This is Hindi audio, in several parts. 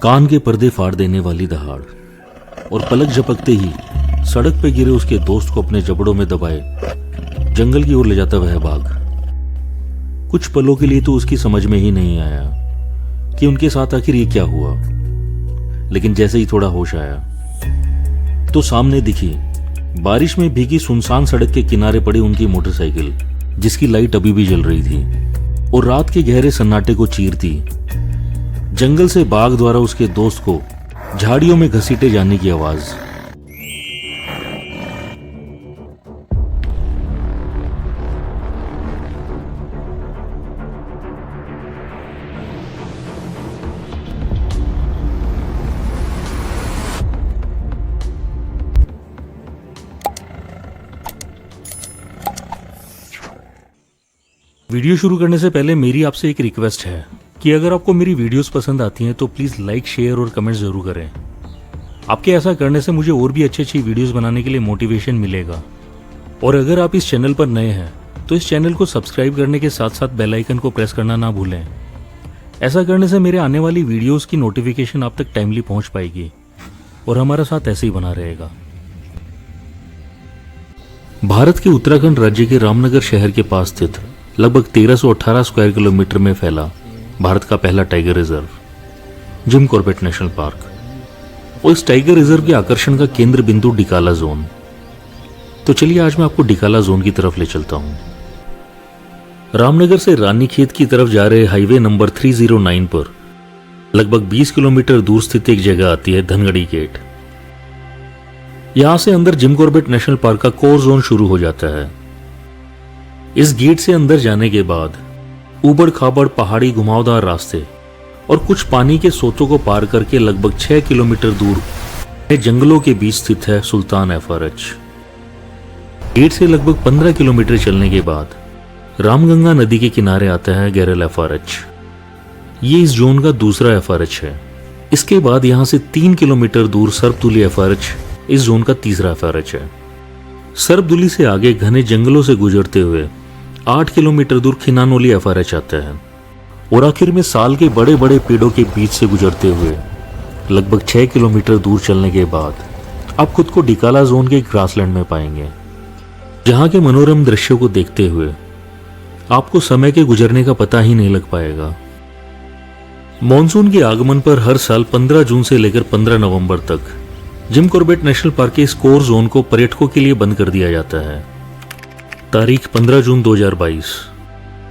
कान के पर्दे फाड़ देने वाली दहाड़ और पलक झपकते ही सड़क पे गिरे उसके दोस्त को अपने जबड़ों में दबाए जंगल की ओर ले जाता वह बाघ। कुछ पलों के लिए तो उसकी समझ में ही नहीं आया कि उनके साथ आखिर ये क्या हुआ, लेकिन जैसे ही थोड़ा होश आया तो सामने दिखी बारिश में भीगी सुनसान सड़क के किनारे पड़ी उनकी मोटरसाइकिल, जिसकी लाइट अभी भी जल रही थी और रात के गहरे सन्नाटे को चीरती जंगल से बाघ द्वारा उसके दोस्त को झाड़ियों में घसीटे जाने की आवाज। वीडियो शुरू करने से पहले मेरी आपसे एक रिक्वेस्ट है कि अगर आपको मेरी वीडियोस पसंद आती हैं तो प्लीज़ लाइक, शेयर और कमेंट ज़रूर करें। आपके ऐसा करने से मुझे और भी अच्छी वीडियोस बनाने के लिए मोटिवेशन मिलेगा। और अगर आप इस चैनल पर नए हैं तो इस चैनल को सब्सक्राइब करने के साथ साथ बेल आइकन को प्रेस करना ना भूलें। ऐसा करने से मेरे आने वाली वीडियोज़ की नोटिफिकेशन आप तक टाइमली पहुँच पाएगी और हमारा साथ ऐसे ही बना रहेगा। भारत के उत्तराखंड राज्य के रामनगर शहर के पास स्थित लगभग 1318 स्क्वायर किलोमीटर में फैला भारत का पहला tiger reserve Jim Corbett national park और इस टाइगर रिजर्व के आकर्षण का केंद्र बिंदु डिकाला जोन। तो चलिए आज मैं आपको डिकाला जोन की तरफ ले चलता हूं। रामनगर से रानीखेत की तरफ जा रहे हाईवे नंबर 309 पर लगभग 20 किलोमीटर दूर स्थित एक जगह आती है धनगड़ी गेट। यहां से अंदर जिम कॉर्बेट नेशनल पार्क का कोर जोन शुरू हो जाता है। इस गेट से अंदर जाने के बाद ऊबड़ खाबड़ पहाड़ी घुमावदार रास्ते और कुछ पानी के सोतों को पार करके लगभग 6 किलोमीटर दूर जंगलों के बीच स्थित है सुल्तान एफआरएच। गेट से लगभग 15 किलोमीटर चलने के बाद रामगंगा नदी के किनारे आता है गैरल एफआरएच। ये इस जोन का दूसरा एफआरएच है। इसके बाद यहां से 3 किलोमीटर दूर सर्पदुली एफआरएच इस जोन का तीसरा एफआरएच है। सर्पदुली से आगे घने जंगलों से गुजरते हुए 8 किलोमीटर दूर खिनानोली एफआरएच आता है और आखिर में साल के बड़े बड़े पेड़ों के बीच से गुजरते हुए लगभग 6 किलोमीटर दूर चलने के बाद आप खुद को डिकाला जोन के ग्रासलैंड में पाएंगे, जहां के मनोरम दृश्यों को देखते हुए आपको समय के गुजरने का पता ही नहीं लग पाएगा। मॉनसून के आगमन पर हर साल 15 जून से लेकर 15 नवंबर तक जिम कॉर्बेट नेशनल पार्क के इस कोर जोन को पर्यटकों के लिए बंद कर दिया जाता है। तारीख 15 जून 2022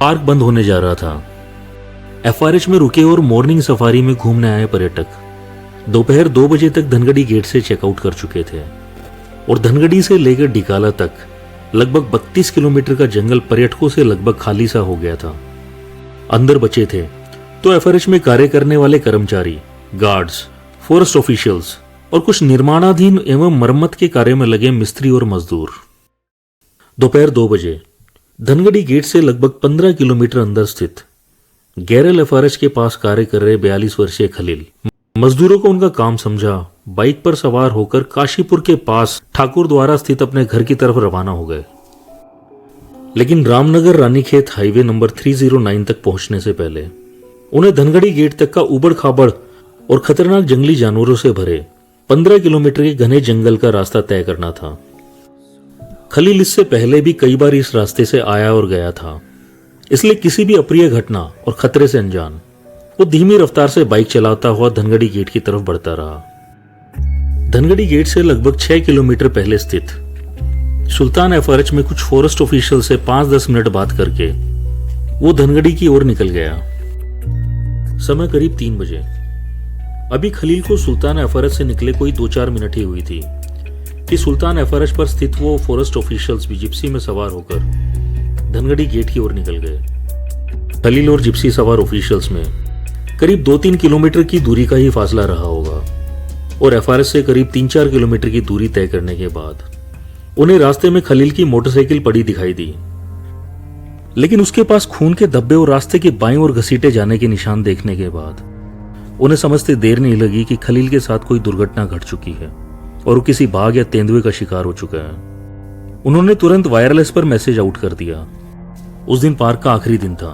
पार्क बंद होने जा रहा था। एफआरएच में रुके और मॉर्निंग सफारी में घूमने आए पर्यटक दोपहर 2 बजे तक धनगड़ी गेट से चेकआउट कर चुके थे और धनगड़ी से लेकर डिकाला तक लगभग 32 किलोमीटर का जंगल पर्यटकों से लगभग खाली सा हो गया था। अंदर बचे थे तो एफआरएच में कार्य करने वाले कर्मचारी, गार्ड्स, फॉरेस्ट ऑफिशियल्स और कुछ निर्माणाधीन एवं मरम्मत के कार्य में लगे मिस्त्री और मजदूर। दोपहर 2 बजे धनगड़ी गेट से लगभग 15 किलोमीटर अंदर स्थित गैरल एफआरएच के पास कार्य कर रहे 42 वर्षीय खलील मजदूरों को उनका काम समझा बाइक पर सवार होकर काशीपुर के पास ठाकुर द्वारा स्थित अपने घर की तरफ रवाना हो गए। लेकिन रामनगर रानीखेत हाईवे नंबर 309 तक पहुंचने से पहले उन्हें धनगड़ी गेट तक का ऊबड़ खाबड़ और खतरनाक जंगली जानवरों से भरे 15 किलोमीटर के घने जंगल का रास्ता तय करना था। खलील इससे पहले भी कई बार इस रास्ते से आया और गया था, इसलिए किसी भी अप्रिय घटना और खतरे से अनजान वो धीमी रफ्तार से बाइक चलाता हुआ धनगड़ी गेट की तरफ बढ़ता रहा। धनगड़ी गेट से लगभग 6 किलोमीटर पहले स्थित सुल्तान एफआरएच में कुछ फॉरेस्ट ऑफिशियल से 5-10 मिनट बात करके वो धनगड़ी की ओर निकल गया। समय करीब 3 बजे। अभी खलील को सुल्तान एफआरएच से निकले कोई 2-4 मिनट ही हुई थी कि सुल्तान एफआरएच पर स्थित वो फॉरेस्ट ऑफिशियल्स भी जिप्सी में सवार होकर धनगड़ी गेट की ओर निकल गए। खलील और जिप्सी सवार ऑफिशियल्स में करीब 2-3 किलोमीटर की दूरी का ही फासला रहा होगा और एफआरएच से करीब 3-4 किलोमीटर की दूरी तय करने के बाद उन्हें रास्ते में खलील की मोटरसाइकिल पड़ी दिखाई दी। लेकिन उसके पास खून के धब्बे और रास्ते के बाईं ओर घसीटे जाने के निशान देखने के बाद उन्हें समझते देर नहीं लगी कि खलील के साथ कोई दुर्घटना घट चुकी है और वो किसी बाघ या तेंदुए का शिकार हो चुका है। उन्होंने तुरंत वायरलेस पर मैसेज आउट कर दिया। उस दिन पार्क का आखिरी दिन था।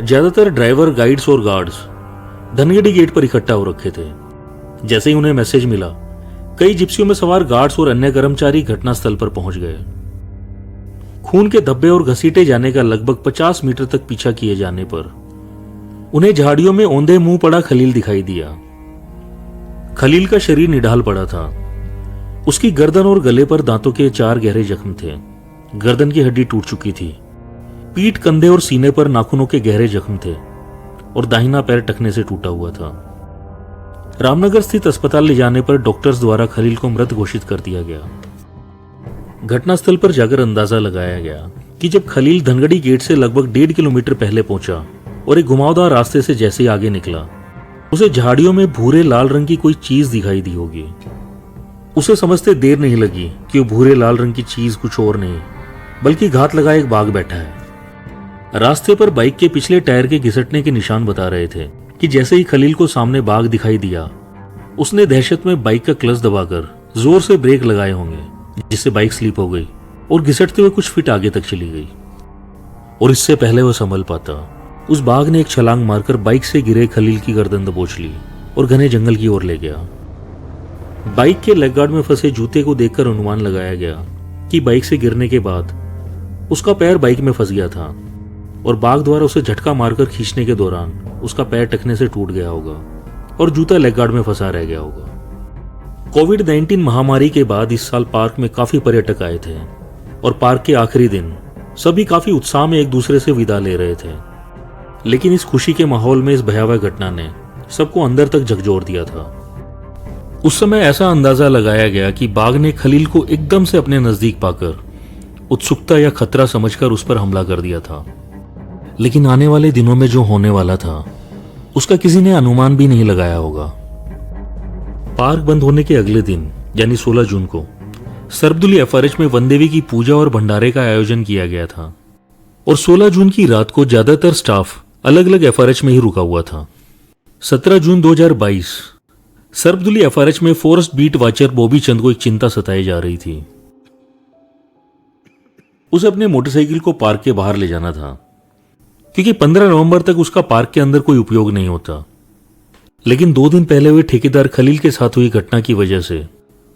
ज्यादातर ड्राइवर, गाइड्स और गार्ड्स धनगड़ी गेट पर इकट्ठा हो रखे थे जैसे ही उन्हें मैसेज मिला, कई जिप्सियों में सवार गार्ड्स और अन्य कर्मचारी घटनास्थल पर पहुंच गए। खून के धब्बे और घसीटे जाने का लगभग 50 मीटर तक पीछा किए जाने पर उन्हें झाड़ियों में औंधे मुंह पड़ा खलील दिखाई दिया। खलील का शरीर निढाल पड़ा था। उसकी गर्दन और गले पर दांतों के 4 गहरे जख्म थे। गर्दन की हड्डी टूट चुकी थी। पीठ, कंधे और सीने पर नाखूनों के गहरे जख्म थे और दाहिना पैर टखने से टूटा हुआ था। रामनगर स्थित अस्पताल ले जाने पर डॉक्टर्स द्वारा खलील को मृत घोषित कर दिया गया। घटनास्थल पर जाकर अंदाजा लगाया गया कि जब खलील धनगढ़ी गेट से लगभग 1.5 किलोमीटर पहले पहुंचा और एक घुमावदार रास्ते से जैसे ही आगे निकला, उसे झाड़ियों में भूरे लाल रंग की कोई चीज दिखाई दी होगी। उसे समझते देर नहीं लगी कि वो भूरे लाल रंग की चीज कुछ और नहीं बल्कि घात लगा एक बाघ बैठा है। रास्ते पर बाइक के पिछले टायर के घिसटने के निशान बता रहे थे कि जैसे ही खलील को सामने बाघ दिखाई दिया, उसने दहशत में बाइक का क्लच दबाकर जोर से ब्रेक लगाए होंगे, जिससे बाइक स्लिप हो गई और घिसटते हुए कुछ फीट आगे तक चली गई। और इससे पहले वह संभल पाता, उस बाघ ने एक छलांग मारकर बाइक से गिरे खलील की गर्दन दबोच ली और घने जंगल की ओर ले गया। बाइक के लेग गार्ड में फंसे जूते को देखकर अनुमान लगाया गया कि बाइक से गिरने के बाद उसका पैर बाइक में फंस गया था और बाघ द्वारा उसे झटका मारकर खींचने के दौरान उसका पैर टखने से टूट गया होगा और जूता लेग गार्ड में फंसा रह गया होगा। कोविड-19 महामारी के बाद इस साल पार्क में काफी पर्यटक आए थे और पार्क के आखिरी दिन सभी काफी उत्साह में एक दूसरे से विदा ले रहे थे। लेकिन इस खुशी के माहौल में इस भयावह घटना ने सबको अंदर तक झकझोर दिया था। उस समय ऐसा अंदाजा लगाया गया कि बाघ ने खलील को एकदम से अपने नजदीक पाकर उत्सुकता या खतरा समझकर उस पर हमला कर दिया था। लेकिन आने वाले दिनों में जो होने वाला था उसका किसी ने अनुमान भी नहीं लगाया होगा। पार्क बंद होने के अगले दिन यानी 16 जून को सर्वदलीय एफआरएच में वनदेवी की पूजा और भंडारे का आयोजन किया गया था और 16 जून की रात को ज्यादातर स्टाफ अलग अलग एफआरएच में ही रुका हुआ था। 17 जून 2022 सर्वदलीय एफआरएच में फॉरेस्ट बीट वॉचर बॉबी चंद को एक चिंता सताई जा रही थी। उसे अपने मोटरसाइकिल को पार्क के बाहर ले जाना था क्योंकि 15 नवंबर तक उसका पार्क के अंदर कोई उपयोग नहीं होता। लेकिन 2 दिन पहले हुए ठेकेदार खलील के साथ हुई घटना की वजह से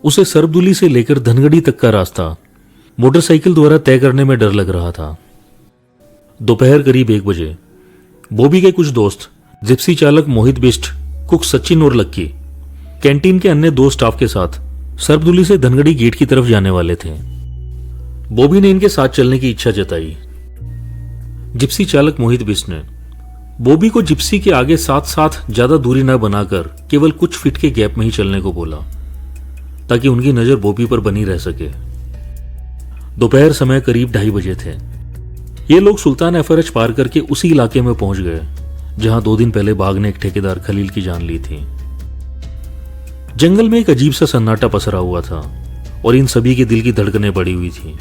उसे सर्वदली से लेकर धनगढ़ी तक का रास्ता मोटरसाइकिल द्वारा तय करने में डर लग रहा था। दोपहर करीब 1 बजे बॉबी के कुछ दोस्त जिप्सी चालक मोहित बिष्ट, कुक सचिन और लक्की कैंटीन के अन्य 2 स्टाफ के साथ सर्वदली से धनगढ़ी गेट की तरफ जाने वाले थे। बॉबी ने इनके साथ चलने की इच्छा जताई। जिप्सी चालक मोहित बिष्ट ने बॉबी को जिप्सी के आगे साथ साथ ज्यादा दूरी न बनाकर केवल कुछ फीट के गैप में ही चलने को बोला ताकि उनकी नजर बॉबी पर बनी रह सके। दोपहर समय करीब 2:30 बजे थे। ये लोग सुल्तान एफआरएच पार करके उसी इलाके में पहुंच गए जहां 2 दिन पहले बाघ ने एक ठेकेदार खलील की जान ली थी। जंगल में एक अजीब सा सन्नाटा पसरा हुआ था और इन सभी के दिल की धड़कनें बढ़ी हुई थी।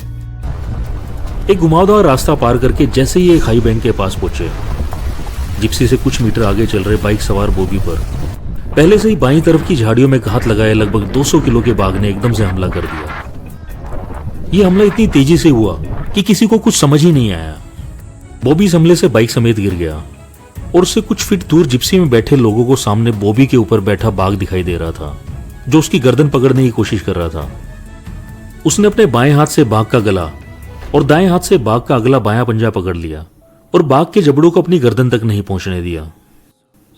एक घुमावदार रास्ता पार करके जैसे ही एक हाई बैंक के पास पहुंचे, जिप्सी से कुछ मीटर आगे चल रहे बाइक सवार बॉबी पर पहले से ही बाईं तरफ की झाड़ियों में घात लगाए लगभग 200 किलो के बाघ ने एकदम से हमला कर दिया। यह हमला इतनी तेजी से हुआ कि किसी को कुछ समझ ही नहीं आया। बॉबी इस हमले से बाइक समेत गिर गया और उससे कुछ फीट दूर जिप्सी में बैठे लोगों को सामने बॉबी के ऊपर बैठा बाघ दिखाई दे रहा था जो उसकी गर्दन पकड़ने की कोशिश कर रहा था। उसने अपने बाएं हाथ से बाघ का गला और दाएं हाथ से बाघ का अगला बायां पंजा पकड़ लिया और बाघ के जबड़ों को अपनी गर्दन तक नहीं पहुंचने दिया।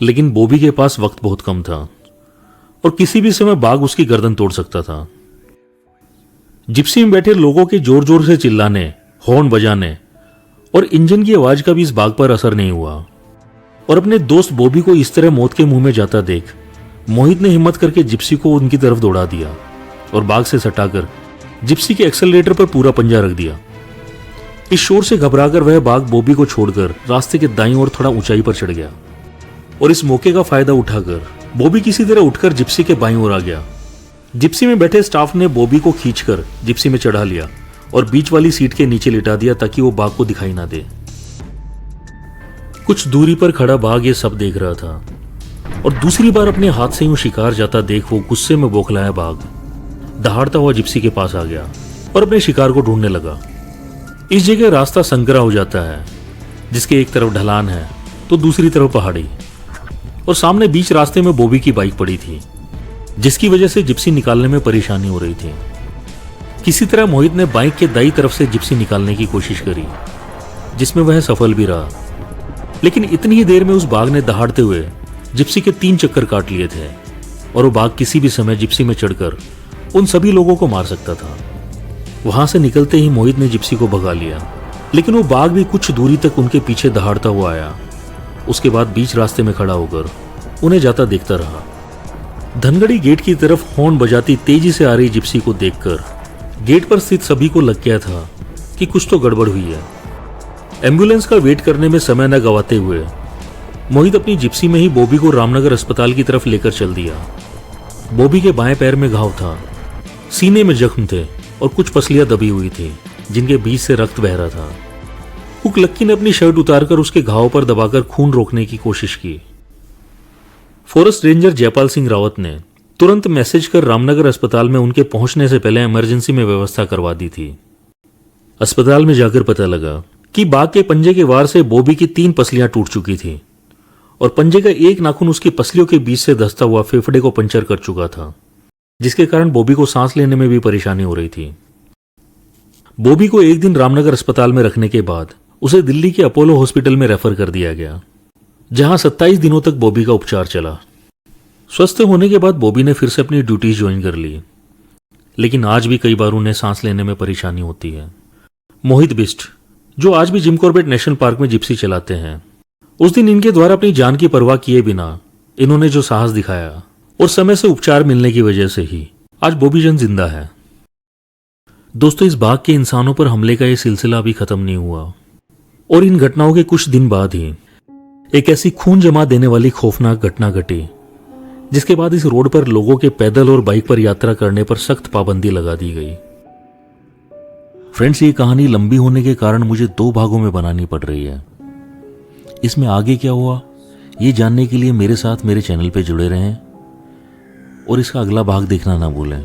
लेकिन बॉबी के पास वक्त बहुत कम था और किसी भी समय बाघ उसकी गर्दन तोड़ सकता था। जिप्सी में बैठे लोगों के जोर जोर से चिल्लाने, हॉर्न बजाने और इंजन की आवाज का भी इस बाघ पर असर नहीं हुआ और अपने दोस्त बॉबी को इस तरह मौत के मुंह में जाता देख मोहित ने हिम्मत करके जिप्सी को उनकी तरफ दौड़ा दिया और बाघ से सटाकर जिप्सी के एक्सेलरेटर पर पूरा पंजा रख दिया। इस शोर से घबराकर वह बाघ बॉबी को छोड़कर रास्ते के दाईं ओर थोड़ा ऊंचाई पर चढ़ गया और इस मौके का फायदा उठाकर बॉबी किसी तरह उठकर जिप्सी के बाईं ओर आ गया। जिप्सी में बैठे स्टाफ ने बॉबी को खींचकर जिप्सी में चढ़ा लिया और बीच वाली सीट के नीचे लिटा दिया ताकि वो बाघ को दिखाई ना दे। कुछ दूरी पर खड़ा बाघ ये सब देख रहा था और दूसरी बार अपने हाथ से यूं शिकार जाता देख वो गुस्से में बौखलाया बाघ दहाड़ता हुआ जिप्सी के पास आ गया और अपने शिकार को ढूंढने लगा। इस जगह रास्ता संकरा हो जाता है जिसके एक तरफ ढलान है तो दूसरी तरफ पहाड़ी और सामने बीच रास्ते में बॉबी की बाइक पड़ी थी। जिसकी वजह से जिप्सी निकालने में परेशानी हो रही थी। किसी तरह मोहित ने बाइक के दाईं तरफ से जिप्सी निकालने की कोशिश करी, जिसमें वह सफल भी रहा। लेकिन इतनी ही देर में उस बाघ ने दहाड़ते हुए जिप्सी के 3 चक्कर काट लिए थे और वो बाघ किसी भी समय जिप्सी में चढ़कर उन सभी लोगों को मार सकता था। वहां से निकलते ही मोहित ने जिप्सी को भगा लिया, लेकिन वो बाघ भी कुछ दूरी तक उनके पीछे दहाड़ता हुआ आया। उसके बाद बीच रास्ते में खड़ा होकर उन्हें जाता देखता रहा। धनगढ़ी गेट की तरफ हॉर्न बजाती तेजी से आ रही जिप्सी को देखकर गेट पर स्थित सभी को लग गया था कि कुछ तो गड़बड़ हुई है। एम्बुलेंस का वेट करने में समय न गवाते हुए मोहित अपनी जिप्सी में ही बॉबी को रामनगर अस्पताल की तरफ लेकर चल दिया। बॉबी के बाएं पैर में घाव था, सीने में जख्म थे और कुछ पसलियां दबी हुई थी जिनके बीच से रक्त बह रहा था। कुक लक्की ने अपनी शर्ट उतारकर उसके घाव पर दबाकर खून रोकने की कोशिश की। फॉरेस्ट रेंजर जयपाल सिंह रावत ने तुरंत मैसेज कर रामनगर अस्पताल में उनके पहुंचने से पहले इमरजेंसी में व्यवस्था करवा दी थी। अस्पताल में जाकर पता लगा कि बाघ के पंजे के वार से बॉबी की 3 पसलियां टूट चुकी थी और पंजे का एक नाखून उसकी पसलियों के बीच से धंसता हुआ फेफड़े को पंचर कर चुका था, जिसके कारण बॉबी को सांस लेने में भी परेशानी हो रही थी। बॉबी को एक दिन रामनगर अस्पताल में रखने के बाद उसे दिल्ली के अपोलो हॉस्पिटल में रेफर कर दिया गया, जहां 27 दिनों तक बॉबी का उपचार चला। स्वस्थ होने के बाद बॉबी ने फिर से अपनी ड्यूटीज ज्वाइन कर ली, लेकिन आज भी कई बार उन्हें सांस लेने में परेशानी होती है। मोहित बिष्ट, जो आज भी जिम कॉर्बेट नेशनल पार्क में जिप्सी चलाते हैं, उस दिन इनके द्वारा अपनी जान की परवाह किए बिना इन्होंने जो साहस दिखाया और समय से उपचार मिलने की वजह से ही आज बॉबी जन जिंदा है। दोस्तों, इस बाघ के इंसानों पर हमले का यह सिलसिला अभी खत्म नहीं हुआ और इन घटनाओं के कुछ दिन बाद ही एक ऐसी खून जमा देने वाली खौफनाक घटना घटी, जिसके बाद इस रोड पर लोगों के पैदल और बाइक पर यात्रा करने पर सख्त पाबंदी लगा दी गई। फ्रेंड्स, ये कहानी लंबी होने के कारण मुझे 2 भागों में बनानी पड़ रही है। इसमें आगे क्या हुआ ये जानने के लिए मेरे साथ मेरे चैनल पे जुड़े रहें और इसका अगला भाग देखना ना भूलें।